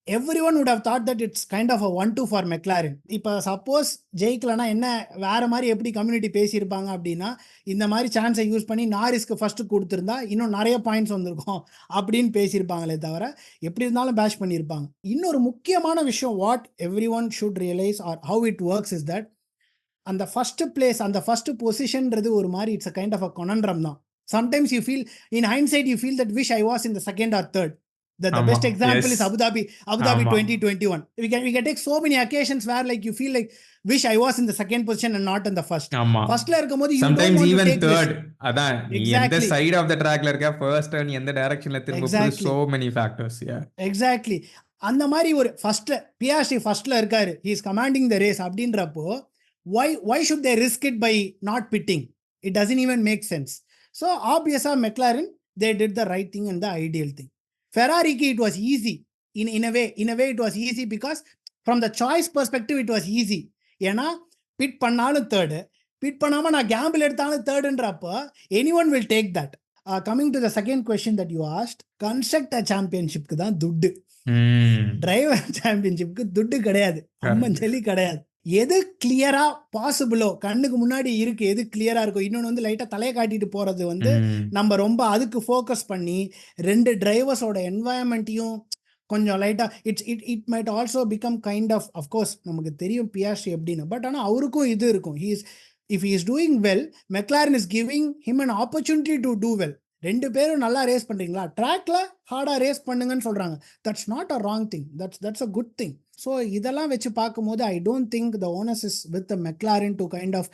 B: everyone would have thought that it's kind of a 1-2 for McLaren. இப்போ suppose ஜெயிக்கலனா என்ன வேற மாதிரி எப்படி கம்யூனிட்டி பேசியிருப்பாங்க அப்படின்னா இந்த மாதிரி சான்ஸை யூஸ் பண்ணி நாரிஸ்க்கு ஃபர்ஸ்ட் கொடுத்துருந்தா இன்னும் நிறைய பாயிண்ட்ஸ் வந்திருக்கும் அப்படின்னு பேசியிருப்பாங்களே தவிர எப்படி இருந்தாலும் பேஷ் பண்ணியிருப்பாங்க. இன்னொரு முக்கியமான விஷயம் what everyone should realise or how it works is that அந்த ஃபர்ஸ்ட் பிளேஸ் அந்த ஃபர்ஸ்ட் பொசிஷன்றது ஒரு மாதிரி it's a kind of a conundrum தான். Sometimes you feel in hindsight you feel that wish I was in the second or third. The best example is Abu Dhabi 2021. We can take so many occasions where like you feel like wish I was in the second position and not in the first. First la இருக்கும்போது you
A: sometimes
B: don't want
A: even
B: to take
A: third.
B: risk.
A: அதான் நீ எந்த side of the trackல இருக்க first நீ எந்த directionல திரும்ப so many factors. Yeah,
B: exactly. அந்த மாதிரி ஒரு ஃபர்ஸ்ட்ல பியாஸ்ட்ரி ஃபர்ஸ்ட்ல இருக்காரு, he is commanding the race அப்படின்றப்போ why should they risk it by not pitting? It doesn't even make sense. So obviously McLaren they did the right thing and the ideal thing. Ferrari it was easy in a way it was easy because from the choice perspective it was easy. ஏன்னா bit பண்ணாலும் third, bit பண்ணாமல் நான் Gamble எடுத்தாலும் தேர்டுன்றப்போ anyone will take that. Coming to the second question that you asked, constructor championshipக்கு தான் துட்டு, driver சாம்பியன்ஷிப்க்கு துட்டு கிடையாது, அம்மன் சொல்லி கிடையாது. எது கிளியரா பாசிபிளோ கண்ணுக்கு முன்னாடி இருக்கு, எது கிளியரா இருக்கும். இன்னொன்று வந்து லைட்டா தலையை காட்டிட்டு போறது வந்து நம்ம ரொம்ப அதுக்கு ஃபோக்கஸ் பண்ணி ரெண்டு டிரைவர்ஸோட என்வாயன்மெண்ட்டையும் கொஞ்சம் லைட்டா it might also become kind of of course நமக்கு தெரியும் பியாஸ்ட்ரி எப்படின்னு, பட் ஆனால் அவருக்கும் இது இருக்கும். If he is doing well McLaren is giving him an opportunity to do well. ரெண்டு பேரும் நல்லா ரேஸ் பண்றீங்களா, ட்ராக்ல ஹார்டா ரேஸ் பண்ணுங்கன்னு சொல்றாங்க. That's not a wrong thing, that's a good thing. So இதெல்லாம் வச்சு பார்க்கும்போது I don't think the owners is with McLaren to kind of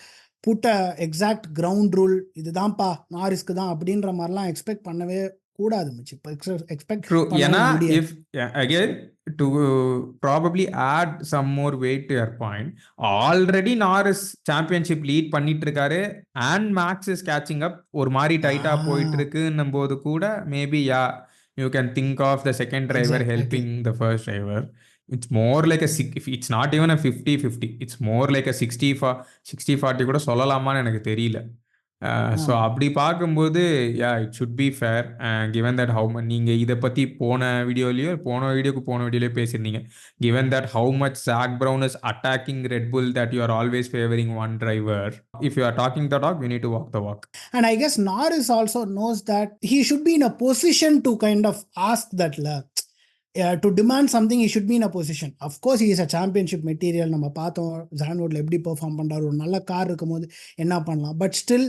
B: put a exact ground rule இதுதான்ப்பா நாரிஸ்க்கு தான் அப்படின்ற மாதிரிலாம் எக்ஸ்பெக்ட் பண்ணவே கூடாது. எக்ஸ்பெக்ட்
A: ஏன்னா if again to probably add some more weight to your point, already Norris championship lead பண்ணிட்டு இருக்காரு and Max is catching up, ஒரு மாதிரி டைட்டா போயிட்டு இருக்குன்னும் போது கூட maybe you can think of the second driver helping the first driver. It's more like it's not even a 50-50, it's more like a 60-40 கூட சொல்லலாமான்னு எனக்கு தெரியல. ஸோ அப்படி பார்க்கும்போது it should be fair given that நீங்கள் இதை பற்றி போன வீடியோலேயே பேசியிருந்தீங்க. Given that how much Zak Brown is attacking RedBull that you are always favouring one driver. If you are talking the talk you need to walk the walk.
B: And I guess Norris also knows that he should be in a position to kind of ask that to demand something. He should be in a position. Of course he is a championship material. நம்ம பார்த்தோம் ஜான்வுட்ல எப்படி perform பண்றாரு, ஒரு நல்ல car இருக்கும்போது என்ன பண்ணலாம். But still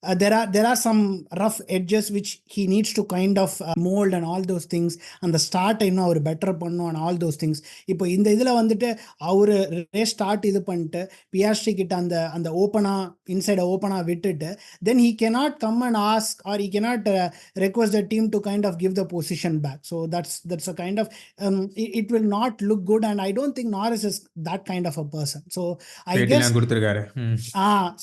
B: there are some rough edges which he needs to kind of mold and all those things. அந்த ஸ்டார்ட்டை இன்னும் அவர் பெட்டர் பண்ணும் and all those things. இப்போ இந்த இதில் வந்துட்டு அவர் ரேஸ் ஸ்டார்ட் இது பண்ணிட்டு பியாஸ்ட்ரி கிட்ட அந்த அந்த ஓப்பனாக இன்சைடை ஓப்பனாக விட்டுட்டு then he cannot come and ask or he cannot request the team to kind of give the position back. So that's a kind of it will not look good, and I don't think Norris is that kind of a person. So I guess
A: கொடுத்திருக்காரு.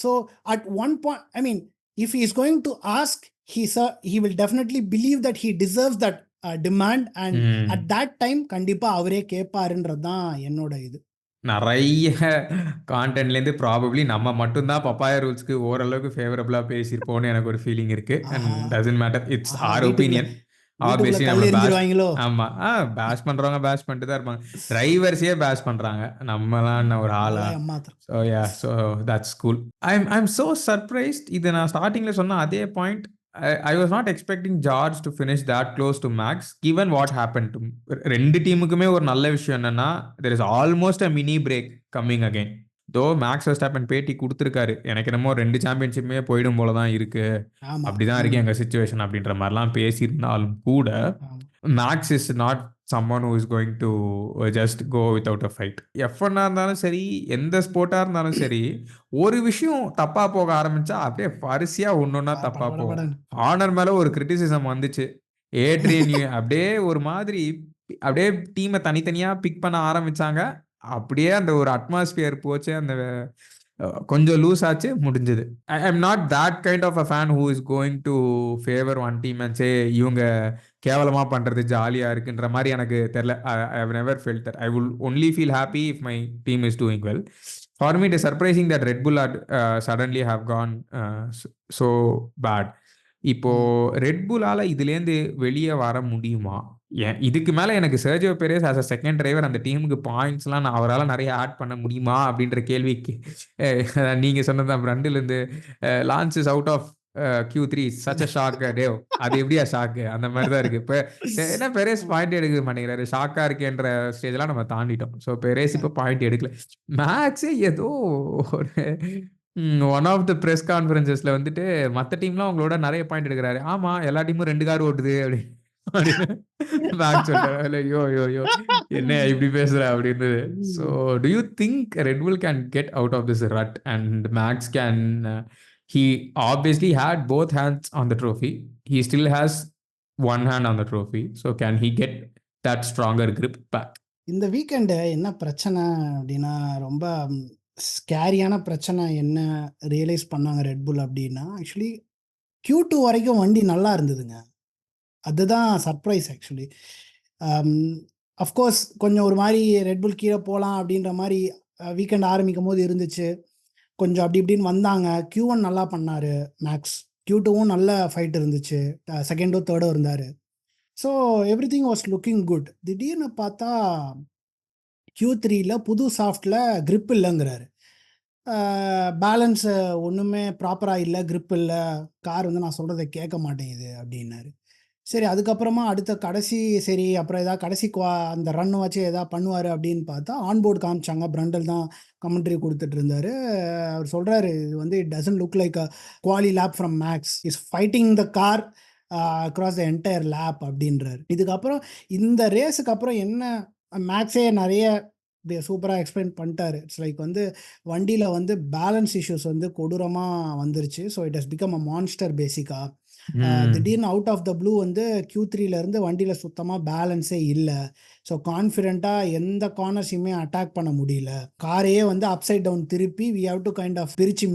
B: so at one point, I mean, if he is going to ask, he will definitely believe that he deserves that demand, and at that time கண்டிப்பா அவரே கேட்பாருன்றது தான் என்னோட இது.
A: நிறைய கான்டென்ட்லேருந்து probably நம்ம மட்டும்தான் papaya ரூல்ஸ்க்கு ஓரளவுக்கு ஃபேவரபுளாக பேசியிருப்போம்னு எனக்கு ஒரு ஃபீலிங் இருக்கு. And doesn't matter, it's our opinion. Obviously நம்ம பேஷ் பண்றவங்க பேஷ் பண்ணிட்டு தான் இருப்பாங்க. டிரைவர்ஸே பேஷ் பண்றாங்க, நம்மலாம் ஒரு ஆளா? So yeah, so that's cool. I'm so surprised. இது நான் ஸ்டார்டிங்ல சொன்ன அதே point. I was not expecting George to finish that close to Max, given what happened to ரெண்டு டீமுக்குமே. ஒரு நல்ல விஷயம் என்னன்னா, there is almost a mini break coming again. தோ மேக்ஸ் வெர்ஸ்டாப்பன் பேட்டி கொடுத்துருக்காரு, எனக்கு என்னமோ 2 சாம்பியன்ஷிப்புமே போயிடும் போல தான் இருக்கு, அப்படிதான் இருக்கு எங்க சிச்சுவேஷன் அப்படின்ற மாதிரிலாம் பேசியிருந்தாலும் கூட, Max is not someone who is going to just go without a fight. எஃப்னா இருந்தாலும் சரி, எந்த ஸ்போர்ட்டா இருந்தாலும் சரி, ஒரு விஷயம் தப்பா போக ஆரம்பிச்சா அப்படியே பரிசியா ஒன்னொன்னா தப்பா போகும். ஹார்னர் மேல ஒரு கிரிட்டிசிசம் வந்துச்சு, ஏட்ரியன் அப்படியே ஒரு மாதிரி அப்படியே டீமை தனித்தனியா பிக் பண்ண ஆரம்பிச்சாங்க. அப்படியே அந்த ஒரு அட்மாஸ்பியர் போச்சு, அந்த கொஞ்சம் லூஸ் ஆச்சு, முடிஞ்சது. I am not that kind of a fan who is going to favour one team and say இவங்க கேவலமா பண்றது ஜாலியா இருக்குன்ற மாதிரி எனக்கு தெரியல. I have never felt that. I will only feel happy if my team is doing well. For me it is surprising that Red Bull suddenly have gone so bad. இப்போ ரெட்புல்லால இதுலேருந்து வெளியே வர முடியுமா? இதுக்கு மேல எனக்கு Sergio பெரேஸ் as a second driver அந்த டீமுக்கு பாயிண்ட்ஸ்லாம் அவரால் நிறைய ஆட் பண்ண முடியுமா அப்படின்ற கேள்விக்கு நீங்க சொன்னதான் ஃப்ரண்டில் இருந்து Lance is out of Q3 such a shock Dave. அது எப்படியா ஷாக்கு? அந்த மாதிரி தான் இருக்கு. இப்போ என்ன பெரேஸ் பாயிண்ட் எடுக்க மாட்டேங்கிறாரு, ஷாக்கா இருக்கேன்ற ஸ்டேஜ்லாம் நம்ம தாண்டிட்டோம். ஸோ பெரேஸ் இப்போ பாயிண்ட் எடுக்கல. மேக்ஸே ஏதோ ஒரு ஒன் ஆஃப் த ப்ரெஸ் கான்ஃபரன்சஸ்ல வந்துட்டு மற்ற டீம்லாம் உங்களோட நிறைய பாயிண்ட் எடுக்கிறாரு. ஆமா, எல்லா டீமும் 2 கார் ஓட்டுது அப்படின்னு மேக்ஸ் சொல்றாரு. யோ யோ யோ என்ன இப்படி பேசுற அப்படின்னு. So do you think Red Bull can get out of this rut and Max can? He obviously had both hands on the trophy. He still has one hand on the trophy. So can he get that stronger grip back?
B: இந்த weekend என்ன பிரச்சனை அப்படின்னா, ரொம்ப ஸ்கேரியான பிரச்சனை என்ன realise பண்ணாங்க Red Bull அப்படின்னா, actually Q2 வரைக்கும் வண்டி நல்லா இருந்ததுங்க. அதுதான் சர்ப்ரைஸ் ஆக்சுவலி. அஃப்கோர்ஸ் கொஞ்சம் ஒரு மாதிரி ரெட்புல் கீழே போகலாம் அப்படின்ற மாதிரி வீக்கெண்ட் ஆரம்பிக்கும் போது இருந்துச்சு. கொஞ்சம் அப்படி இப்படின்னு வந்தாங்க. Q1 நல்லா பண்ணார் மேக்ஸ். Q2வும் நல்ல ஃபைட் இருந்துச்சு, செகண்டோ தேர்டோ இருந்தார். So every thing was looking good. திடீர்னு பார்த்தா Q3ல புது சாஃப்டில் grip இல்லைங்கிறாரு. பேலன்ஸு ஒன்றுமே ப்ராப்பராக இல்லை, grip இல்லை, கார் வந்து நான் சொல்கிறத கேட்க மாட்டேங்குது அப்படின்னாரு. சரி, அதுக்கப்புறமா அடுத்த கடைசி சரி அப்புறம் ஏதாவது கடைசி அந்த ரன் வச்சு எதாவது பண்ணுவார் அப்படின்னு பார்த்தா ஆன்போர்டு காமிச்சாங்க. பிரண்டல் தான் கமெண்ட்ரி கொடுத்துட்டு இருந்தாரு. அவர் சொல்கிறாரு, இது வந்து it doesn't look like a quali lap from Max, is fighting the car across the entire lap அப்படின்றாரு. இதுக்கப்புறம் இந்த ரேஸுக்கு அப்புறம் என்ன, மேக்ஸே நிறைய சூப்பராக எக்ஸ்பிளைன் பண்ணிட்டாரு. இட்ஸ் லைக் வந்து வண்டியில் வந்து பேலன்ஸ் இஷ்யூஸ் வந்து கொடூரமாக வந்துருச்சு. So it has become a monster பேசிக்காக. திடீர்னு அவுட் ஆஃப் த ப்ளூ வந்து Q3ல இருந்து வண்டியில் சுத்தமாக பேலன்ஸே இல்லை. ஸோ கான்ஃபிடென்ட்டாக எந்த கார்னர்ஸையுமே அட்டாக் பண்ண முடியல. காரையே வந்து அப்சைட் டவுன் திருப்பி we have to kind of பிரித்து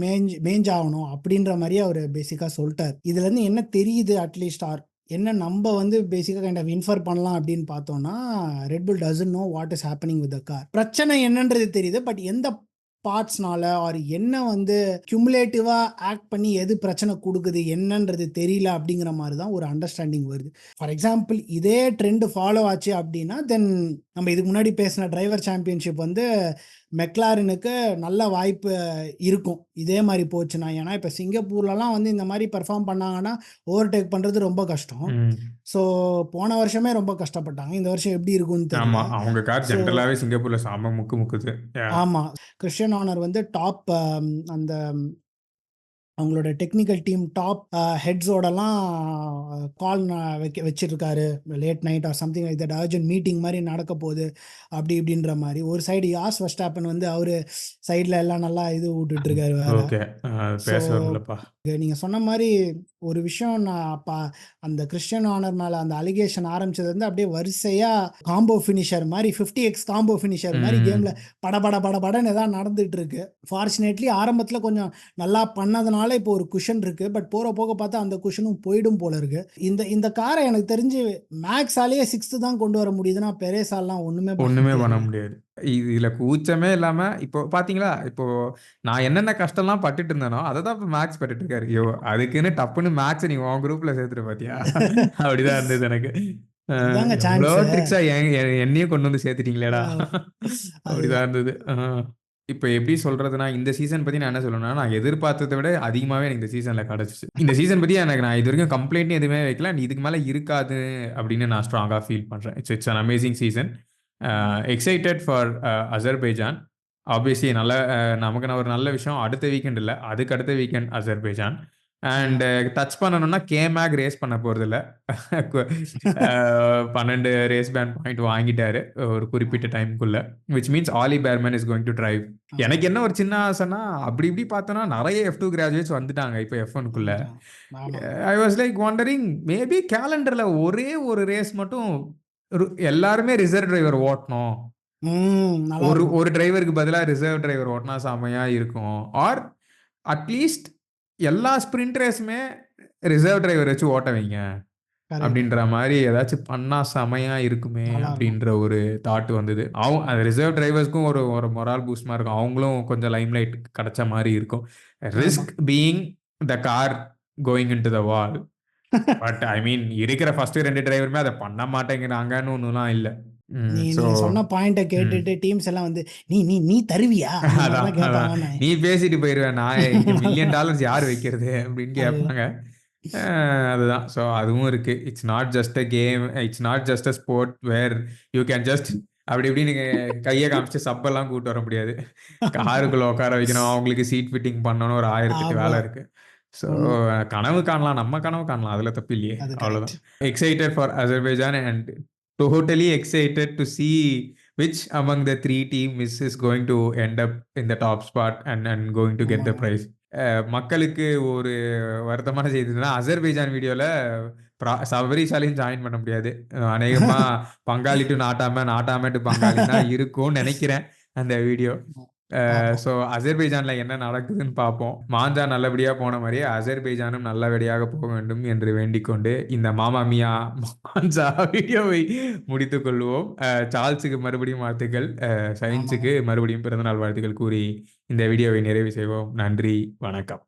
B: மேஞ்சாகணும் அப்படின்ற மாதிரியே அவர் பேசிக்காக சொல்லிட்டார். இதுலேருந்து என்ன தெரியுது அட்லீஸ்ட், ஆர் என்ன நம்ம வந்து பேசிக்காக கைண்ட் ஆஃப் இன்ஃபர் பண்ணலாம் அப்படின்னு பார்த்தோம்னா, Red Bull doesn't know what is happening with the car. பிரச்சனை என்னன்றது தெரியுது, பட் எந்த பார்ட்ஸ்னால ஆர் என்ன வந்து கியூமுலேட்டிவாக ஆக்ட் பண்ணி எது பிரச்சனை கொடுக்குது என்னன்றது தெரியல அப்படிங்கிற மாதிரி தான் ஒரு அண்டர்ஸ்டாண்டிங் வருது. ஃபார் எக்ஸாம்பிள், இதே ட்ரெண்டு ஃபாலோ ஆச்சு அப்படின்னா தென் நம்ம இதுக்கு முன்னாடி பேசின டிரைவர் சாம்பியன்ஷிப் வந்து மெக்லாரனுக்கு நல்ல வாய்ப்பு இருக்கும் இதே மாதிரி போச்சுன்னா. ஏன்னா இப்போ சிங்கப்பூர்லலாம் வந்து இந்த மாதிரி பெர்ஃபார்ம் பண்ணாங்கன்னா ஓவர்டேக் பண்ணுறது ரொம்ப கஷ்டம். ஸோ போன வருஷமே ரொம்ப கஷ்டப்பட்டாங்க. இந்த வருஷம் எப்படி இருக்குன்னு தெரியல.
A: அவங்க கார் ஜெனரலாவே சிங்கப்பூர்ல சாம முக்குது.
B: ஆமா, கிறிஸ்டியன் ஹார்னர் வந்து டாப் அந்த அவங்களோட டெக்னிக்கல் டீம் டாப் ஹெட்ஸோடலாம் கால் வச்சிருக்காரு late night or something like that urgent meeting மாதிரி நடக்க போகுது அப்படி இப்படின்ற மாதிரி. ஒரு சைடு யாஸ் வெஸ்டாப்பன் வந்து அவரு சைடில் எல்லாம் நல்லா இது விட்டுட்டு இருக்காரு வேற.
A: ஓகே,
B: ஸோ
A: பேச வரலப்பா.
B: நீங்கள் சொன்ன மாதிரி ஒரு விஷயம், நான் அப்போ அந்த கிறிஸ்டியன் ஆனர் மேலே அந்த அலிகேஷன் ஆரம்பிச்சது வந்து அப்படியே வரிசையாக காம்போ ஃபினிஷர் மாதிரி 50x காம்போ ஃபினிஷர் மாதிரி கேமில் படன்னு எதாவது நடந்துகிட்டு இருக்கு. ஃபார்ச்சுனேட்லி ஆரம்பத்தில் கொஞ்சம் நல்லா பண்ணதுனால இப்போ ஒரு குஷன் இருக்குது. பட் போகிற போக பார்த்தா அந்த குஷனும் போயிடும் போல இருக்கு. இந்த காரை எனக்கு தெரிஞ்சு மேக்ஸாலேயே 6th தான் கொண்டு வர முடியுதுன்னா பெரேஸாலாம் ஒன்றுமே
A: பண்ண முடியாது. இதுல கூச்சமே இல்லாம இப்போ பாத்தீங்களா, இப்போ நான் என்னென்ன கஷ்டம்லாம் பட்டுட்டு இருந்தேனோ அதை தான் இப்போ மேக்ஸ் பட்டுட்டு இருக்காரு. ஐயோ, அதுக்குன்னு டப்புன்னு மேக்ஸ் நீ உன் குரூப்ல சேர்த்துட்டு பாத்தியா? அப்படிதான் இருந்தது எனக்கு.
B: அதுதாங்க
A: எவ்வளோ
B: சான்ஸ்.
A: ட்ரிக்ஸா என்னையும் கொண்டு வந்து சேர்த்துட்டீங்களேடா, அப்படிதான் இருந்தது. இப்போ எப்படி சொல்றதுன்னா, இந்த சீசன் பத்தி நான் என்ன சொல்லணும்னா, நான் எதிர்பார்த்ததை விட அதிகமாவே எனக்கு இந்த சீசன்ல கிடைச்சிச்சு. இந்த சீசன் பத்தி எனக்கு நான் இது வரைக்கும் கம்ப்ளைண்ட் எதுவுமே வைக்கல. இதுக்கு மேல இருக்காது அப்படின்னு நான் ஸ்ட்ராங்கா ஃபீல் பண்றேன். It's an amazing season. Excited for Azerbaijan. Obviously நல்ல நமக்கு ஒரு நல்ல விஷயம். அடுத்த வீக்கெண்ட் இல்லை, அதுக்கு அடுத்த வீக்கெண்ட் அசர்பைஜான். அண்ட் டச் பண்ணணும்னா கேமேக் ரேஸ் பண்ண போறதில்ல. 12 ரேஸ் பேன் பாயிண்ட் வாங்கிட்டாரு ஒரு குறிப்பிட்ட டைமுக்குள்ள. விச் மீன்ஸ் ஆலி பேர்மேன் இஸ் கோயிங் டு டிரைவ். எனக்கு என்ன ஒரு சின்ன ஆசைன்னா, அப்படி இப்படி பார்த்தோன்னா நிறைய F2 கிராஜுவேட்ஸ் வந்துட்டாங்க இப்போ F1க்குள்ள. I was like wondering, maybe கேலண்டர்ல ஒரே ஒரு ரேஸ் மட்டும் எல்லாருமே ரிசர்வ் டிரைவர் ஓட்டணும், ஒரு டிரைவருக்கு பதிலாக ரிசர்வ் டிரைவர் ஓட்டினா செமையா இருக்கும். ஆர் அட்லீஸ்ட் எல்லா ஸ்பிரிண்ட் ரேஸுமே ரிசர்வ் டிரைவர் வச்சு ஓட்ட வைங்க அப்படின்ற மாதிரி ஏதாச்சும் பண்ணா செமையா இருக்குமே அப்படின்ற ஒரு தாட் வந்தது. அவங்க ரிசர்வ் டிரைவர்ஸ்க்கும் ஒரு ஒரு மொரால் பூஸ்ட் மாதிரி இருக்கும். அவங்களும் கொஞ்சம் லைம் லைட் கிடைச்ச மாதிரி இருக்கும். Risk being the car going into the wall. But I mean இருக்கிற ஃபர்ஸ்ட் 2 டிரைவருமே அதை பண்ண மாட்டேங்கிறாங்கன்னு ஒன்றுலாம் இல்லை.
B: நீ சொன்ன பாயிண்ட கேட்டுட்டு டீம்ஸ் எல்லாம் வந்து நீ நீ நீ தருவியா கேட்பாங்க.
A: நீ பேசிட்டு போயிருவேன், நான் $1 மில்லியன் யார் வைக்கிறது அப்படின்னு கேட்பாங்க. அதுதான். ஸோ அதுவும் இருக்கு. It's not just a game, it's not just a sport where you can just அப்படி இப்படி நீங்க கையை காமிச்சு சப்பெல்லாம் கூட்டு வர முடியாது. காருக்குள்ள உட்கார வைக்கணும், அவங்களுக்கு சீட் ஃபிட்டிங் பண்ணணும், ஒரு 1008 வேலை இருக்கு. ஸோ கனவு காணலாம், நம்ம கனவு காணலாம், அதுல தப்பு இல்லையே, அவ்வளவுதான். Excited for Azerbaijan and totally excited to see which among the 3 teams is going to end up in the top spot and going to get the prize. மக்களுக்கு ஒரு வருத்தமான செய்தினா, அசர்பைஜான் வீடியோல சபரிசாலையும் ஜாயின் பண்ண முடியாது. அநேகமா பங்காளி டு நாட்டாம டு பங்காளி தான் இருக்கும்னு நினைக்கிறேன் அந்த வீடியோ. ஸோ அசர்பைஜான்ல என்ன நடக்குதுன்னு பார்ப்போம். மாஞ்சா நல்லபடியா போன மாதிரியே அசர்பைஜானும் நல்லபடியாக போக வேண்டும் என்று வேண்டிக் கொண்டு இந்த மாமா மியா மாஞ்சா வீடியோவை முடித்துக் கொள்வோம். சார்ல்ஸுக்கு மறுபடியும் வாழ்த்துக்கள், சயின்ஸுக்கு மறுபடியும் பிறந்தநாள் வாழ்த்துக்கள் கூறி இந்த வீடியோவை நிறைவு செய்வோம். நன்றி, வணக்கம்.